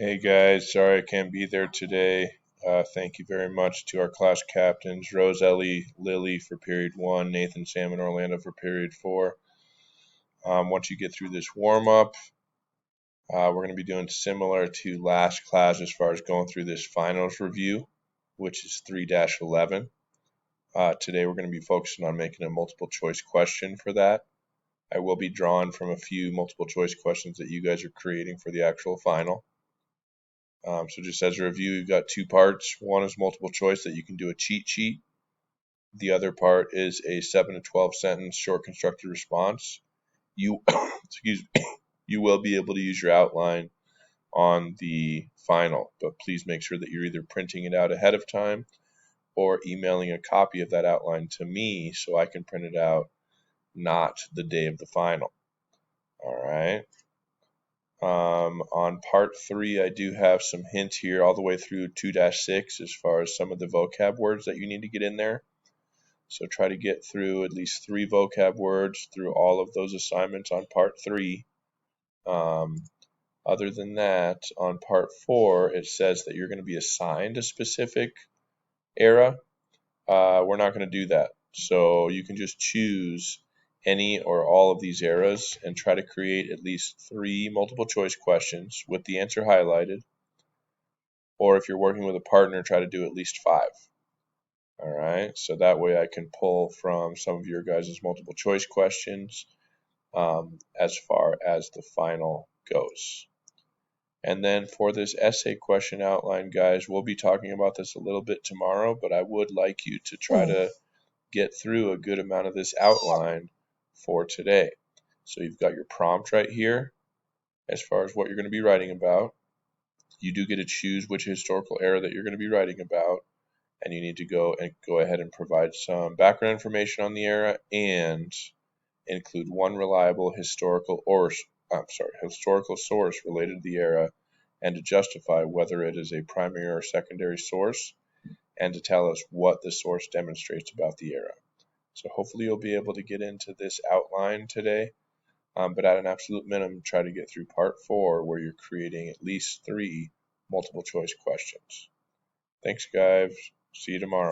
Hey guys, sorry I can't be there today. Thank you very much to our class captains, Rose Ellie Lily for period 1, Nathan Sam and Orlando for period 4. Once you get through this warm up, we're going to be doing similar to last class as far as going through this finals review, which is 3-11. Today we're going to be focusing on making a multiple choice question for that. I will be drawing from a few multiple choice questions that you guys are creating for the actual final. So just as a review, you've got two parts. One is multiple choice that you can do a cheat sheet. The other part is a 7 to 12 sentence short constructed response. You you will be able to use your outline on the final, but please make sure that you're either printing it out ahead of time or emailing a copy of that outline to me so I can print it out not the day of the final. All right. On part 3, I do have some hints here all the way through 2-6 as far as some of the vocab words that you need to get in there. So try to get through at least 3 vocab words through all of those assignments on part 3. Other than that, on part 4, it says that you're going to be assigned a specific era. We're not going to do that. So you can just choose any or all of these eras and try to create at least 3 multiple choice questions with the answer highlighted. Or if you're working with a partner, try to do at least 5. All right, so that way I can pull from some of your guys' multiple choice questions as far as the final goes. And then for this essay question outline, guys, we'll be talking about this a little bit tomorrow, but I would like you to try to get through a good amount of this outline for today. So you've got your prompt right here as far as what you're going to be writing about. You do get to choose which historical era that you're going to be writing about, and you need to go ahead and provide some background information on the era and include one reliable historical source related to the era, and to justify whether it is a primary or secondary source, and to tell us what the source demonstrates about the era. So hopefully you'll be able to get into this outline today, but at an absolute minimum, try to get through part 4 where you're creating at least 3 multiple choice questions. Thanks, guys. See you tomorrow.